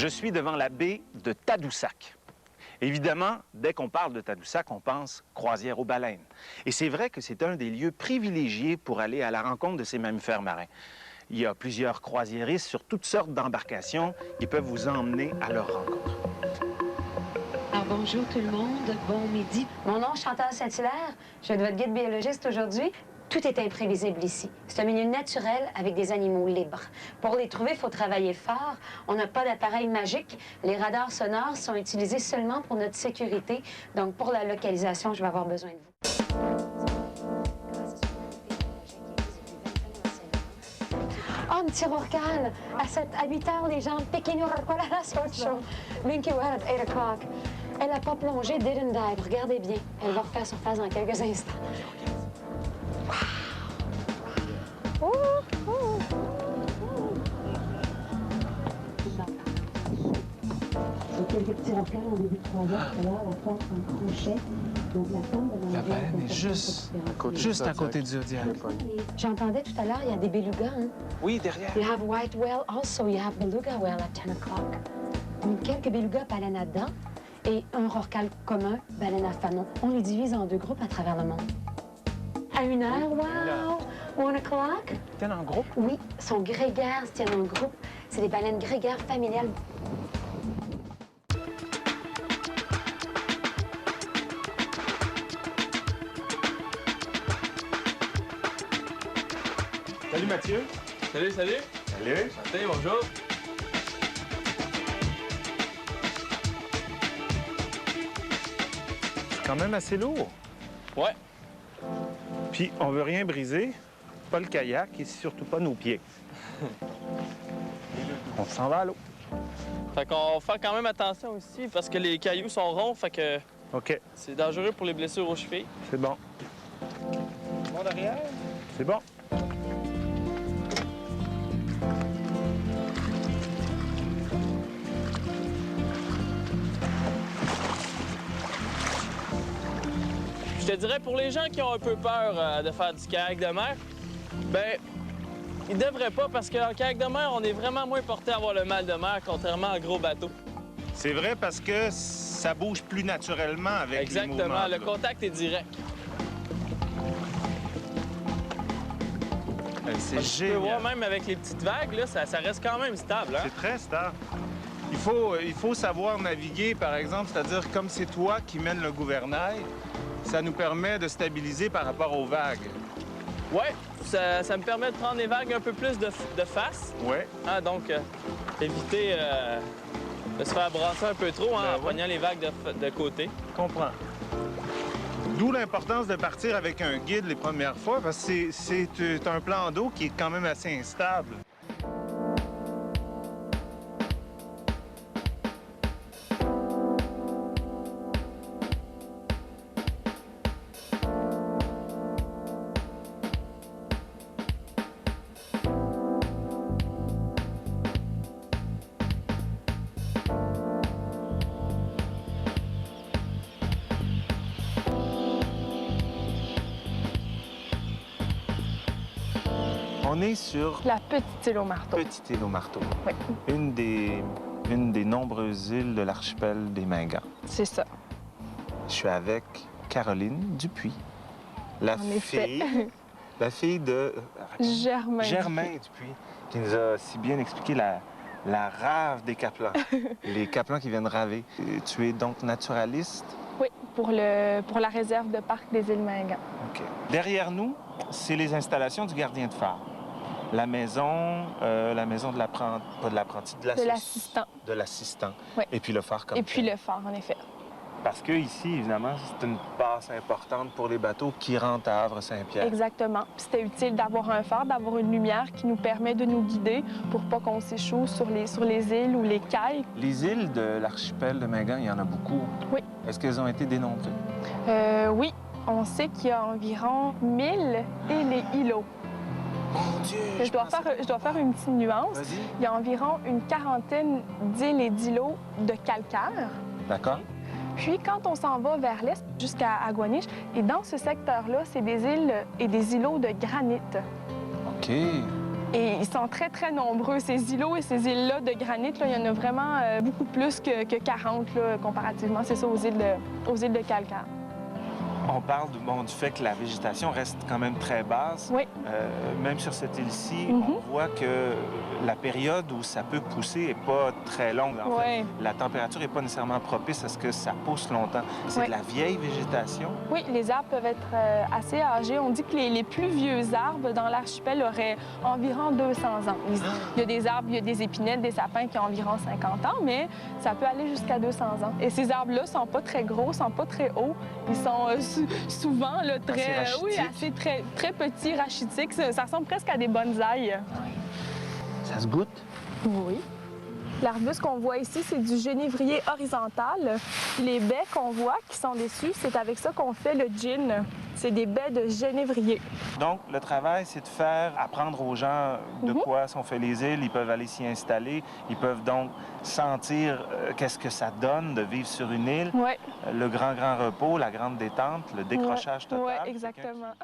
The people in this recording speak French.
Je suis devant la baie de Tadoussac. Évidemment, dès qu'on parle de Tadoussac, on pense croisière aux baleines. Et c'est vrai que c'est un des lieux privilégiés pour aller à la rencontre de ces mammifères marins. Il y a plusieurs croisiéristes sur toutes sortes d'embarcations qui peuvent vous emmener à leur rencontre. Alors, bonjour tout le monde, bon midi. Mon nom est Chantal Saint-Hilaire, je dois être guide biologiste aujourd'hui. Tout est imprévisible ici. C'est un milieu naturel avec des animaux libres. Pour les trouver, il faut travailler fort. On n'a pas d'appareil magique. Les radars sonores sont utilisés seulement pour notre sécurité. Donc, pour la localisation, je vais avoir besoin de vous. Oh, un petit rorcal! À 8 heures, les gens piquent-nous, voilà, c'est autre chose. Linky Wad, 8 o'clock. Elle n'a pas plongé, didn't dive. Regardez bien. Elle va refaire surface dans quelques instants. Quelques petits rappels en début de croisière, tout à l'heure, la force en crochet. Donc la forme de La baleine est juste à côté du Zodiac. J'entendais tout à l'heure, il y a des belugas, hein? Oui, derrière. You have white whale, also you have beluga whale at 10 o'clock. Donc quelques belugas baleines à dents et un rorcal commun, baleine à fanon. On les divise en deux groupes à travers le monde. À 1 heure, wow! 1 o'clock? Ils tiennent en groupe? Oui, sont grégaires, se tiennent en groupe. C'est des baleines grégaires familiales. Salut Mathieu. Salut, salut. Salut. Santé, bonjour. C'est quand même assez lourd. Ouais. Puis on veut rien briser, pas le kayak et surtout pas nos pieds. On s'en va à l'eau. Fait qu'on va faire quand même attention aussi parce que les cailloux sont ronds, fait que OK, c'est dangereux pour les blessures aux chevilles. c'est bon. Mon derrière. C'est bon. Je te dirais, pour les gens qui ont un peu peur de faire du kayak de mer, ben ils devraient pas parce qu'en kayak de mer, on est vraiment moins porté à avoir le mal de mer, contrairement à un gros bateau. C'est vrai parce que ça bouge plus naturellement avec Exactement, les mouvements. le contact est direct. C'est Tu peux génial. voir même avec les petites vagues, là, ça reste quand même stable. Hein? C'est très stable. Il faut savoir naviguer, par exemple, c'est-à-dire comme c'est toi qui mènes le gouvernail, ça nous permet de stabiliser par rapport aux vagues. Ouais, ça me permet de prendre les vagues un peu plus de face. Ouais. Hein, donc, éviter de se faire brasser un peu trop en ouais. pognant les vagues de côté. Je comprends. D'où l'importance de partir avec un guide les premières fois, parce que c'est un plan d'eau qui est quand même assez instable. On est sur La petite île au marteau. Petite île au marteau, Oui, une des nombreuses îles de l'archipel des Mingan. c'est ça. Je suis avec Caroline Dupuis, la En effet. fille de Germain. Germain Dupuis, qui nous a si bien expliqué la rave des capelans, les capelans qui viennent raver. Tu es donc naturaliste? Oui, pour la réserve de parc des îles Mingan. OK. Derrière nous, c'est les installations du gardien de phare. La maison de l'apprenti, pas de l'apprenti, De l'assistant. De l'assistant. Oui. Et puis le phare comme Et puis tel. le phare, en effet. Parce que ici, évidemment, c'est une passe importante pour les bateaux qui rentrent à Havre-Saint-Pierre. Exactement. Puis c'était utile d'avoir un phare, d'avoir une lumière qui nous permet de nous guider pour pas qu'on s'échoue sur les îles ou les cailles. Les îles de l'archipel de Mingan, il y en a beaucoup. Oui. Est-ce qu'elles ont été dénombrées? Oui, on sait qu'il y a environ 1000 îles et îlots. Mon Dieu! Je dois faire une petite nuance. Vas-y. Il y a environ une quarantaine d'îles et d'îlots de calcaire. D'accord. Puis, quand on s'en va vers l'est, jusqu'à Aguaniche, et dans ce secteur-là, c'est des îles et des îlots de granit. OK. Et ils sont très, très nombreux. Ces îlots et ces îles-là de granit, là, il y en a vraiment beaucoup plus que 40 là, comparativement, c'est ça, aux îles de calcaire. On parle du fait que la végétation reste quand même très basse. Oui. Même sur cette île-ci, on voit que la période où ça peut pousser n'est pas très longue. En fait, la température n'est pas nécessairement propice à ce que ça pousse longtemps. C'est de la vieille végétation? Oui, les arbres peuvent être assez âgés. On dit que les plus vieux arbres dans l'archipel auraient environ 200 ans. Il y a des arbres, il y a des épinettes, des sapins qui ont environ 50 ans, mais ça peut aller jusqu'à 200 ans. Et ces arbres-là ne sont pas très gros, ne sont pas très hauts. Ils sont souvent là, assez très petits, rachitiques. Ça ressemble presque à des bonsaïs. Ça se goûte? Oui. L'arbuste qu'on voit ici, c'est du genévrier horizontal. Les baies qu'on voit qui sont dessus, c'est avec ça qu'on fait le gin. C'est des baies de genévrier. Donc, le travail, c'est de faire apprendre aux gens de quoi sont faites les îles. Ils peuvent aller s'y installer. Ils peuvent donc sentir qu'est-ce que ça donne de vivre sur une île. Le grand repos, la grande détente, le décrochage total. Oui, exactement.